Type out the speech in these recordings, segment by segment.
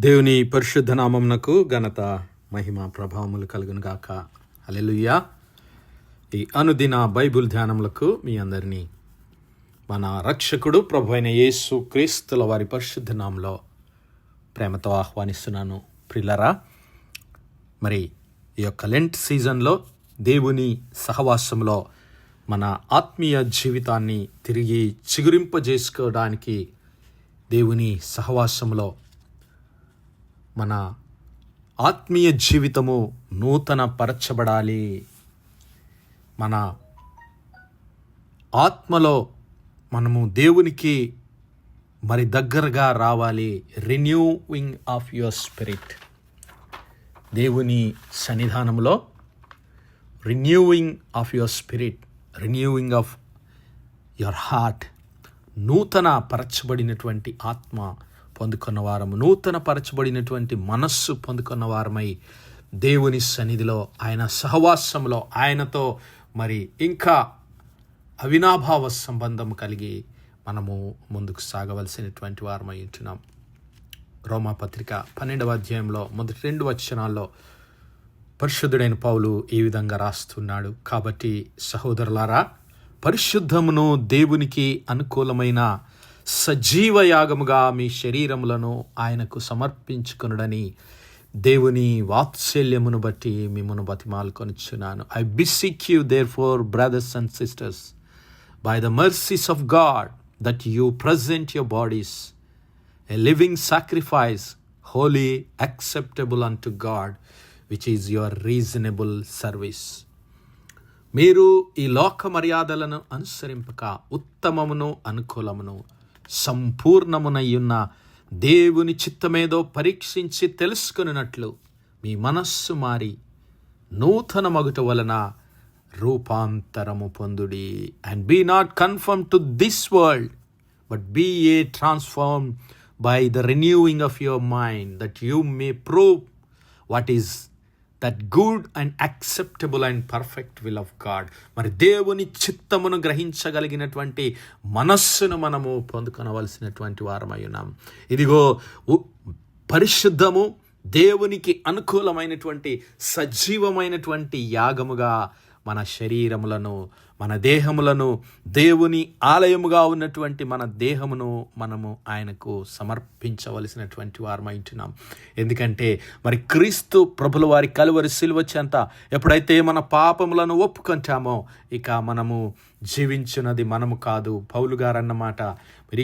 దేవుని పరిశుద్ధ నామమునకు ఘనత మహిమ ప్రభావములు కలుగును గాక. హల్లెలూయా. ఈ అనుదిన బైబిల్ ధ్యానములకు మీ అందరినీ మన రక్షకుడు ప్రభు అయిన యేసు క్రీస్తుల వారి పరిశుద్ధ నామంలో ప్రేమతో ఆహ్వానిస్తున్నాను. ప్రియులారా, మరి ఈ యొక్క లెంట్ సీజన్లో దేవుని సహవాసంలో మన ఆత్మీయ జీవితాన్ని తిరిగి చిగురింపజేసుకోవడానికి దేవుని సహవాసంలో మన ఆత్మీయ జీవితము నూతన పరచబడాలి. మన ఆత్మలో మనము దేవునికి మరి దగ్గరగా రావాలి. Renewing of your spirit. దేవుని సన్నిధానంలో renewing of your spirit, renewing of your heart. నూతన పరచబడినటువంటి ఆత్మ పొందుకున్న వారము, నూతన పరచబడినటువంటి మనస్సు పొందుకున్న వారమై దేవుని సన్నిధిలో, ఆయన సహవాసంలో ఆయనతో మరి ఇంకా అవినాభావ సంబంధం కలిగి మనము ముందుకు సాగవలసినటువంటి వారమై ఉంటున్నాం. రోమాపత్రిక 12వ అధ్యాయంలో మొదటి 2 వచనాల్లో పరిశుద్ధుడైన పౌలు ఈ విధంగా రాస్తున్నాడు. కాబట్టి సహోదరులారా, పరిశుద్ధమును దేవునికి అనుకూలమైన సజీవ యాగముగా మీ శరీరములను ఆయనకు సమర్పించుకొనుడని దేవుని వాత్సల్యమును బట్టి మిమ్మును బతిమాలుకొనుచున్నాను. I beseech you therefore brothers and sisters by the mercies of God that you present your bodies a living sacrifice, holy, acceptable unto God, which is your reasonable service. మీరు ఈ లోక మర్యాదలను అనుసరింపక ఉత్తమమును అనుకూలమును సంపూర్ణమునయ్యున్న దేవుని చిత్తమేదో పరీక్షించి తెలుసుకొనున్నట్లు మీ మనస్సు మారి నూతన మగుట వలన రూపాంతరము పొందుడి. And be not conform to this world, but be a transform by the renewing of your mind, that you may prove what is that good and acceptable and perfect will of God. మరి దేవుని చిత్తమును గ్రహించగలిగినటువంటి మనస్సును మనము పొందుకొనవలసినటువంటి వారమై ఉన్నాం. ఇదిగో పరిశుద్ధము, దేవునికి అనుకూలమైనటువంటి సజీవమైనటువంటి యాగముగా మన శరీరములను, మన దేహములను, దేవుని ఆలయముగా ఉన్నటువంటి మన దేహమును మనము ఆయనకు సమర్పించవలసినటువంటి వారమై ఉంటున్నాం. ఎందుకంటే మరి క్రీస్తు ప్రభుల వారి కలువరి సిలువ చెంత ఎప్పుడైతే మన పాపములను ఒప్పుకుంటామో ఇక మనము జీవించినది మనము కాదు. పౌలు గారు అన్నమాట,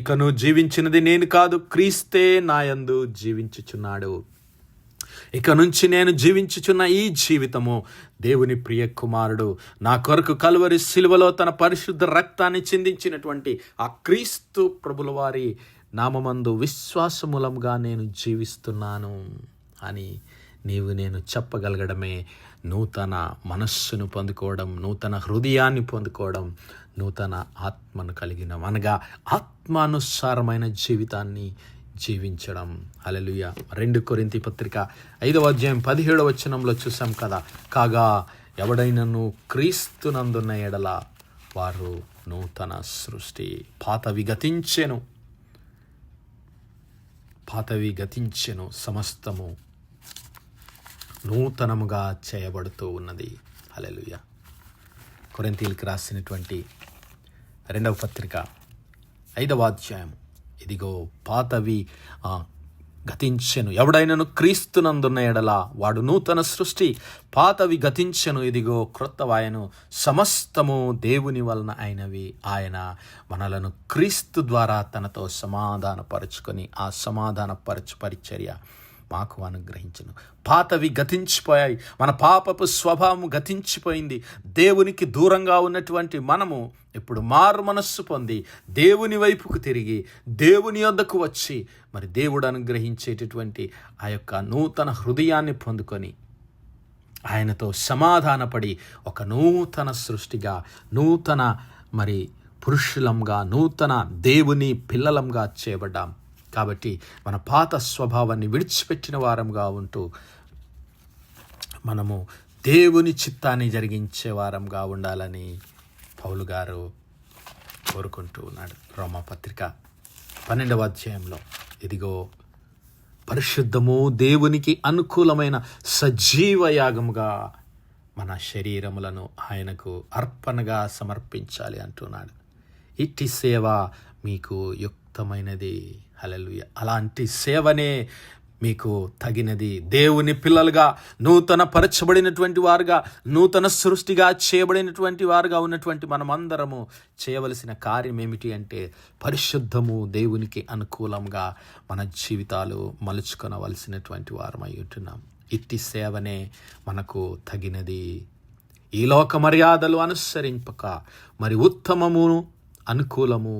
ఇకను జీవించినది నేను కాదు, క్రీస్తే నాయందు జీవించుచున్నాడు. ఇక నుంచి నేను జీవించుచున్న ఈ జీవితము దేవుని ప్రియ కుమారుడు నా కొరకు కలువరి సిలువలో తన పరిశుద్ధ రక్తాన్ని చిందించినటువంటి ఆ క్రీస్తు ప్రభుల వారి నామమందు విశ్వాసమూలంగా నేను జీవిస్తున్నాను అని నేను చెప్పగలగడమే నూతన మనస్సును పొందుకోవడం, నూతన హృదయాన్ని పొందుకోవడం, నూతన ఆత్మను కలిగిన అనగా ఆత్మానుసారమైన జీవితాన్ని జీవించడం. హల్లెలూయా. 2 కొరింథీ పత్రిక 5వ అధ్యాయం 17వ వచనంలో చూసాం కదా, కాగా ఎవడైనను క్రీస్తునందున్న ఎడల వారు నూతన సృష్టి, పాతవి గతించెను, సమస్తము నూతనముగా చేయబడుతూ ఉన్నది. హల్లెలూయా. కొరింథీయులకు రాసినటువంటి 2వ పత్రిక 5వ అధ్యాయం, ఇదిగో పాతవి గతించెను, ఎవడైనను క్రీస్తునందున్న ఎడల వాడు నూతన సృష్టి, పాతవి గతించెను, ఇదిగో క్రొత్తవాయను, సమస్తము దేవుని వలన అయినవి. ఆయన మనలను క్రీస్తు ద్వారా తనతో సమాధానపరుచుకొని ఆ సమాధానపరచు పరిచర్య మాకు అనుగ్రహించును. పాతవి గతించిపోయాయి, మన పాపపు స్వభావము గతించిపోయింది. దేవునికి దూరంగా ఉన్నటువంటి మనము ఇప్పుడు మారు మనస్సు పొంది దేవుని వైపుకు తిరిగి దేవుని యొద్దకు వచ్చి మరి దేవుడు అనుగ్రహించేటటువంటి ఆ యొక్క నూతన హృదయాన్ని పొందుకొని ఆయనతో సమాధానపడి ఒక నూతన సృష్టిగా, నూతన మరి పురుషులంగా, నూతన దేవుని పిల్లలంగా చేయబడ్డాం. కాబట్టి మన పాత స్వభావాన్ని విడిచిపెట్టిన వారంగా ఉంటూ మనము దేవుని చిత్తాన్ని జరిగించే వారంగా ఉండాలని పౌలు గారు కోరుకుంటూ ఉన్నాడు. రోమాపత్రిక 12వ అధ్యాయంలో ఇదిగో పరిశుద్ధము, దేవునికి అనుకూలమైన సజీవ యాగముగా మన శరీరములను ఆయనకు అర్పణగా సమర్పించాలి అంటున్నాడు. ఇట్టి సేవ మీకు యుక్తమైనది. హల్లెలూయా. అలాంటి సేవనే మీకు తగినది. దేవుని పిల్లలుగా, నూతన పరచబడినటువంటి వారుగా, నూతన సృష్టిగా చేయబడినటువంటి వారుగా ఉన్నటువంటి మనమందరము చేయవలసిన కార్యం ఏమిటి అంటే పరిశుద్ధము, దేవునికి అనుకూలంగా మన జీవితాలు మలుచుకొనవలసినటువంటి వారమై ఉంటున్నాం. ఇట్టి సేవనే మనకు తగినది. ఈ లోక మర్యాదలు అనుసరింపక మరి ఉత్తమమును, అనుకూలము,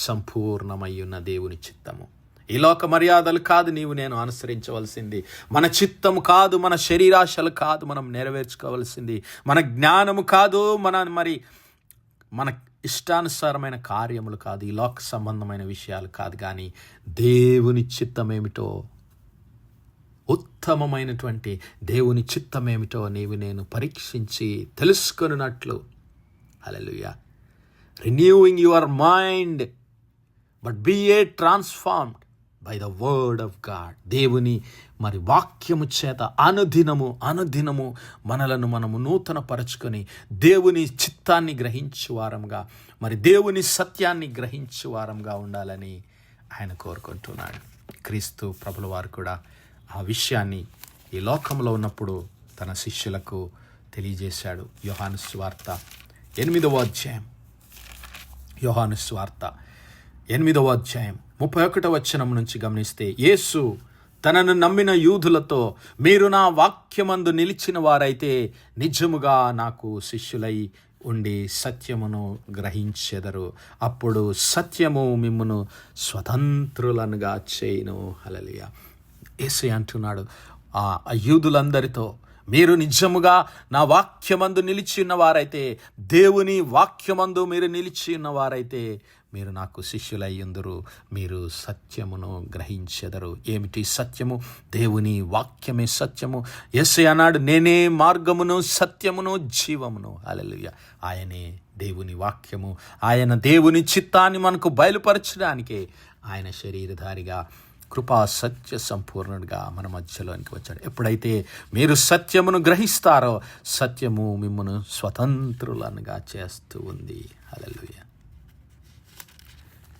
సంపూర్ణమయ్యున్న దేవుని చిత్తము. ఈ లోక మర్యాదలు కాదు నేను అనుసరించవలసింది. మన చిత్తము కాదు, మన శరీరాశలు కాదు మనం నెరవేర్చుకోవలసింది. మన జ్ఞానము కాదు, మన ఇష్టానుసారమైన కార్యములు కాదు, ఈ లోక సంబంధమైన విషయాలు కాదు. కానీ దేవుని చిత్తం ఏమిటో, ఉత్తమమైనటువంటి దేవుని చిత్తం ఏమిటో నేను పరీక్షించి తెలుసుకొనున్నట్లు. హల్లెలూయా. Renewing your mind but be a transformed by the word of God. దేవుని వాక్యము చేత అనుదినము మనలను మనము నూతన పరచుకొని దేవుని చిత్తాన్ని గ్రహించువారంగా, దేవుని సత్యాన్ని గ్రహించువారంగా ఉండాలని ఆయన కోరుకుంటున్నాడు. క్రీస్తు ప్రభుల వారు కూడా ఆ విషయాన్ని ఈ లోకంలో ఉన్నప్పుడు తన శిష్యులకు తెలియజేశాడు. యోహాను సువార్త 8వ అధ్యాయం 31వ వచనం నుంచి గమనిస్తే, యేసు తనను నమ్మిన యూదులతో, మీరు నా వాక్యమందు నిలిచిన వారైతే నిజముగా నాకు శిష్యులై ఉండి సత్యమును గ్రహించెదరు. అప్పుడు సత్యము మిమ్మును స్వతంత్రులనుగా చేయును. హల్లెలూయా. యేసయ్య అంటున్నాడు ఆ యూదులందరితో, మీరు నిజముగా నా వాక్యమందు నిలిచి ఉన్నవారైతే, దేవుని వాక్యమందు మీరు నిలిచి ఉన్నవారైతే మీరు నాకు శిష్యులయ్యుందురు, మీరు సత్యమును గ్రహించెదరు. ఏమిటి సత్యము? దేవుని వాక్యమే సత్యము. యేసయ్య అన్నాడు, నేనే మార్గమును, సత్యమును, జీవమును. హల్లెలూయా. ఆయనే దేవుని వాక్యము. ఆయన దేవుని చిత్తాన్ని మనకు బయలుపరచడానికే ఆయన శరీరధారిగా, కృపా సత్య సంపూర్ణుడిగా మన మధ్యలోనికి వచ్చాడు. ఎప్పుడైతే మీరు సత్యమును గ్రహిస్తారో సత్యము మిమ్మల్ని స్వతంత్రులనుగా చేస్తూ ఉంది. హల్లెలూయా.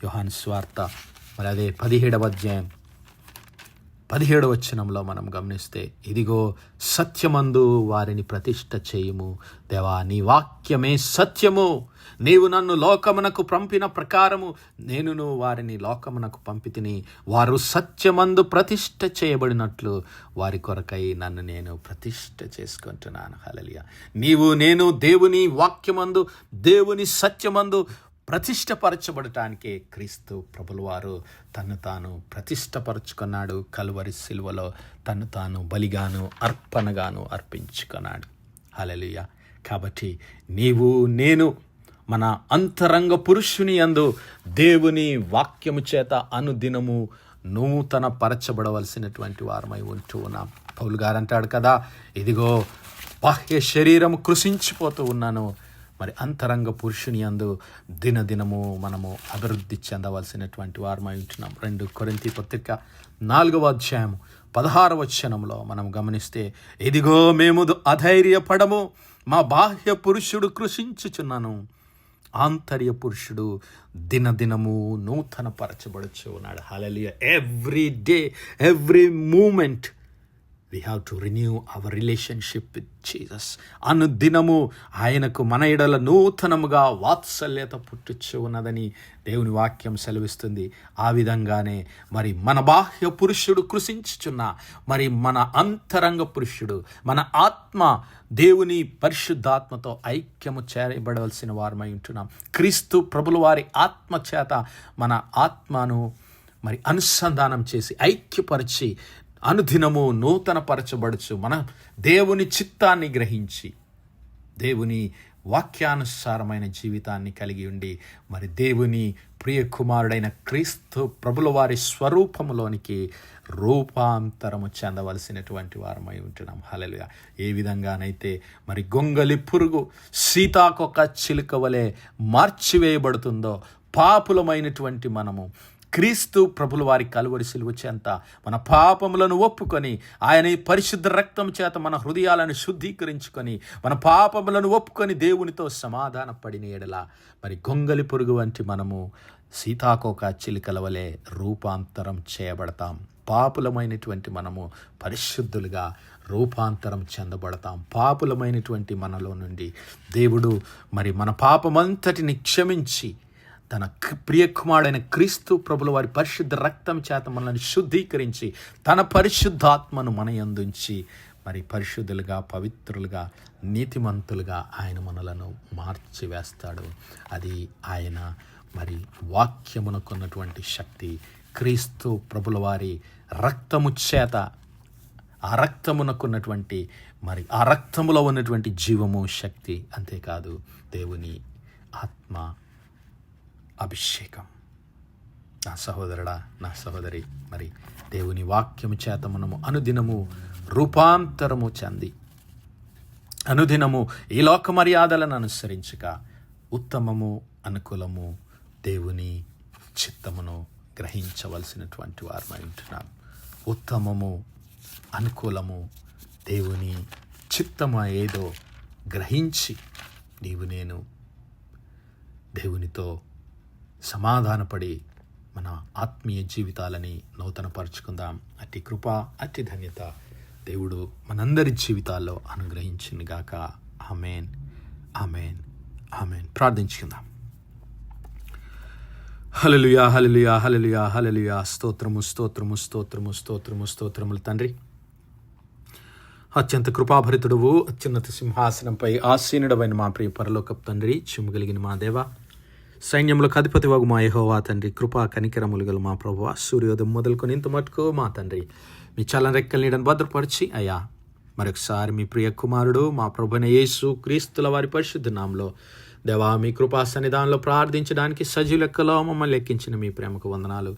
యోహాను సువార్త అదే 17వ అధ్యాయం 17వ వచనంలో మనం గమనిస్తే, ఇదిగో సత్యమందు వారిని ప్రతిష్ఠ చేయుము. దేవా, నీ వాక్యమే సత్యము. నీవు నన్ను లోకమునకు పంపిన ప్రకారము నేనును వారిని లోకమునకు పంపితిని. వారు సత్యమందు ప్రతిష్ఠ చేయబడినట్లు వారి కొరకై నన్ను నేను ప్రతిష్ఠ చేసుకుంటున్నాను. హల్లెలూయా. నేను దేవుని వాక్యమందు, దేవుని సత్యమందు ప్రతిష్టపరచబడటానికే క్రీస్తు ప్రభుల వారు తను తాను ప్రతిష్టపరచుకున్నాడు. కల్వరి సిలువలో తను తాను బలిగాను, అర్పణగాను అర్పించుకున్నాడు. హల్లెలూయా. కాబట్టి నేను మన అంతరంగ పురుషుని యందు దేవుని వాక్యము చేత అనుదినము నూతన పరచబడవలసినటువంటి వారమై ఉంటూ ఉన్నాం. పౌలు గారు అంటాడు కదా, ఇదిగో బాహ్య శరీరము కృషించిపోతూ ఉన్నాను, అంతరంగ పురుషుని యందు దినదినము మనము అభివృద్ధి చెందవలసినటువంటి వారమై ఉంటున్నాం. 2 కొరింథీ పత్రిక 4వ అధ్యాయం 16వ వచనంలో మనం గమనిస్తే, ఇదిగో మేము అధైర్యపడము, మా బాహ్య పురుషుడు కృషించుచున్నాను, ఆంతర్య పురుషుడు దినదినము నూతన పరచబడుచు ఉన్నాడు. హల్లెలూయా. Every day, every moment we have to renew our relationship with Jesus. అనుదినము ఆయనకు మన ఎడల నూతనముగా వాత్సల్యత పుట్టుచు ఉన్నదని దేవుని వాక్యం సెలవిస్తుంది. ఆ విధంగానే మన బాహ్య పురుషుడు కృషించుచున్న మన అంతరంగ పురుషుడు, మన ఆత్మ దేవుని పరిశుద్ధాత్మతో ఐక్యము చేయబడవలసిన వారమై ఉంటున్నాం. క్రీస్తు ప్రభుల వారి ఆత్మ చేత మన ఆత్మను అనుసంధానం చేసి ఐక్యపరిచి అనుదినము నూతన పరచబడుచు మన దేవుని చిత్తాన్ని గ్రహించి దేవుని వాక్యానుసారమైన జీవితాన్ని కలిగి ఉండి దేవుని ప్రియ కుమారుడైన క్రీస్తు ప్రభుల వారి స్వరూపములోనికి రూపాంతరము చెందవలసినటువంటి వారమై ఉంటున్నాం. హల్లెలూయా. ఏ విధంగానైతే గొంగలి పురుగు సీతాకొక చిలుక వలె మార్చివేయబడుతుందో, పాపులమైనటువంటి మనము క్రీస్తు ప్రభుల వారి కలువరి సిలువ చెంత మన పాపములను ఒప్పుకొని ఆయన ఈ పరిశుద్ధ రక్తం చేత మన హృదయాలను శుద్ధీకరించుకొని మన పాపములను ఒప్పుకొని దేవునితో సమాధాన పడిన ఎడల మరి గొంగలి పురుగు వంటి మనము సీతాకోక చిలుకల వలె రూపాంతరం చేయబడతాం. పాపులమైనటువంటి మనము పరిశుద్ధులుగా రూపాంతరం చెందబడతాం. పాపులమైనటువంటి మనలో నుండి దేవుడు మరి మన పాపమంతటిని క్షమించి తన ప్రియకుమారుడైన క్రీస్తు ప్రభుల వారి పరిశుద్ధ రక్తం చేత మనల్ని శుద్ధీకరించి తన పరిశుద్ధాత్మను మన యందుంచి మరి పరిశుద్ధులుగా, పవిత్రులుగా, నీతిమంతులుగా ఆయన మనలను మార్చివేస్తాడు. అది ఆయన మరి వాక్యమునకున్నటువంటి శక్తి. క్రీస్తు ప్రభుల వారి రక్తము చేత ఆ రక్తమునకున్నటువంటి మరి ఆ రక్తములో ఉన్నటువంటి జీవము, శక్తి, అంతేకాదు దేవుని ఆత్మ అభిషేకం. నా సహోదరుడా, నా సహోదరి, మరి దేవుని వాక్యము చేత మనము అనుదినము రూపాంతరము చెంది అనుదినము ఈ లోక మర్యాదలను అనుసరించక ఉత్తమము, అనుకూలము దేవుని చిత్తమును గ్రహించవలసినటువంటి వారమై ఉంటున్నాం. ఉత్తమము, అనుకూలము దేవుని చిత్తము ఏదో గ్రహించి నేను దేవునితో సమాధానపడి మన ఆత్మీయ జీవితాలని నూతనపరుచుకుందాం. అట్టి కృప, అట్టి ధన్యత దేవుడు మనందరి జీవితాల్లో అనుగ్రహించునుగాక. ఆమేన్, ఆమేన్, ఆమేన్. ప్రార్థించుకుందాం. హల్లెలూయా, హల్లెలూయా, హల్లెలూయా, హల్లెలూయా. స్తోత్రము, స్తోత్రము, స్తోత్రము, స్తోత్రము, స్తోత్రములు తండ్రి. అత్యంత కృపాభరితుడువు, అత్యున్నత సింహాసనంపై ఆసీనుడవైన మా ప్రియ పరలోకపు తండ్రి, చిమ్మగలిగిన మా దేవ, సైన్యములకు అధిపతి వగు మా యెహోవా తండ్రి, కృపా కనికరములు గల మా ప్రభువా, సూర్యోదయం మొదలుకొని ఇంత మటుకు మా తండ్రి మీ చల్లని రెక్కల నీడను భద్రపరిచి అయ్యా మరొకసారి మీ ప్రియ కుమారుడు మా ప్రభువైన యేసు క్రీస్తుల వారి పరిశుద్ధ నామములో దేవా మీ కృపా సన్నిధానంలో ప్రార్థించడానికి సజీవ లెక్కలో మమ్మల్ని లెక్కించిన మీ ప్రేమకు వందనాలు,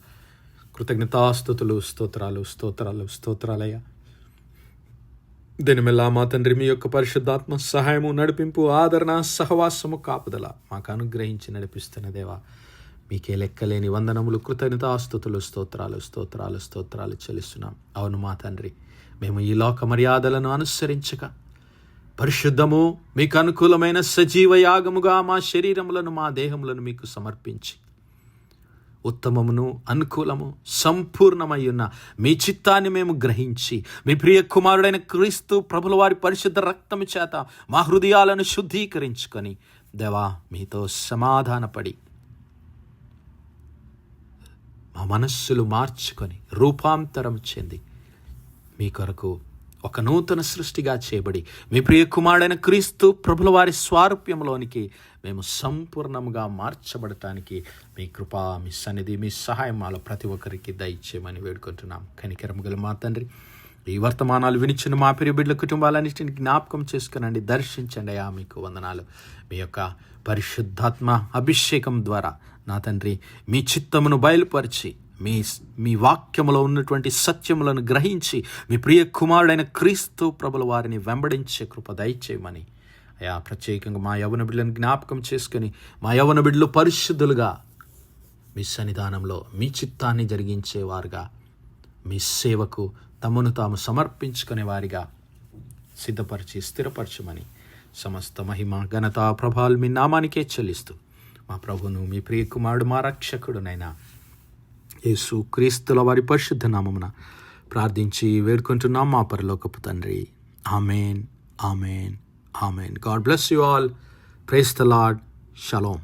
కృతజ్ఞతాస్తుతులు, స్తోత్రాలు, స్తోత్రాలు, స్తోత్రాలయ్యా. దినమెల్లా మా తండ్రి మీ యొక్క పరిశుద్ధాత్మ సహాయము, నడిపింపు, ఆదరణ, సహవాసము, కాపుదల మాకు అనుగ్రహించి నడిపిస్తున్న దేవా మీకే లెక్కలేని వందనములు, కృతజ్ఞతాస్తుతులు, స్తోత్రాలు, స్తోత్రాలు, స్తోత్రాలు చెల్లిస్తున్నాం. అవును మా తండ్రి, మేము ఈ లోక మర్యాదలను అనుసరించక పరిశుద్ధము, మీకు అనుకూలమైన సజీవ యాగముగా మా శరీరములను, మా దేహములను మీకు సమర్పించి ఉత్తమమును, అనుకూలము, సంపూర్ణమై ఉన్న మీ చిత్తాన్ని మేము గ్రహించి మీ ప్రియ కుమారుడైన క్రీస్తు ప్రభుల వారి పరిశుద్ధ రక్తము చేత మా హృదయాలను శుద్ధీకరించుకొని దేవా మీతో సమాధానపడి మా మనస్సులు మార్చుకొని రూపాంతరం చెంది మీ కొరకు ఒక నూతన సృష్టిగా చేయబడి మీ ప్రియ కుమారుడైన క్రీస్తు ప్రభుల వారి స్వారూప్యంలోనికి మేము సంపూర్ణంగా మార్చబడటానికి మీ కృప, మీ సన్నిధి, మీ సహాయం మాలో ప్రతి ఒక్కరికి దయచేయమని వేడుకుంటున్నాం. కనికరము గల మా తండ్రి, ఈ వర్తమానాలు వినిచిన మా ప్రియ బిడ్డల కుటుంబాలన్నింటినీ జ్ఞాపకం చేసుకునండి, దర్శించండి అయ్యా. మీకు వందనాలు. మీ యొక్క పరిశుద్ధాత్మ అభిషేకం ద్వారా నా తండ్రి మీ చిత్తమును బయలుపరిచి మీ వాక్యములో ఉన్నటువంటి సత్యములను గ్రహించి మీ ప్రియ కుమారుడైన క్రీస్తు ప్రభుల వారిని వెంబడించే కృప దయచేయమని అయా. ప్రత్యేకంగా మా యవ్వన బిడ్డలను జ్ఞాపకం చేసుకుని మా యవ్వన బిడ్డలు పరిశుద్ధులుగా మీ సన్నిధానంలో మీ చిత్తాన్ని జరిగించేవారుగా, మీ సేవకు తమను తాము సమర్పించుకునే వారిగా సిద్ధపరిచి స్థిరపరచమని సమస్త మహిమ, ఘనత, ప్రభావాలు మీ నామానికే చెల్లిస్తూ మా ప్రభును, మీ ప్రియ కుమారుడు, మా రక్షకుడునైనా యేసు క్రీస్తుల వారి పరిశుద్ధ నామమున ప్రార్థించి వేడుకుంటున్నాం మా పరలోకపు తండ్రి. ఆమేన్, ఆమేన్, ఆమేన్. God bless you all. Praise the Lord. Shalom.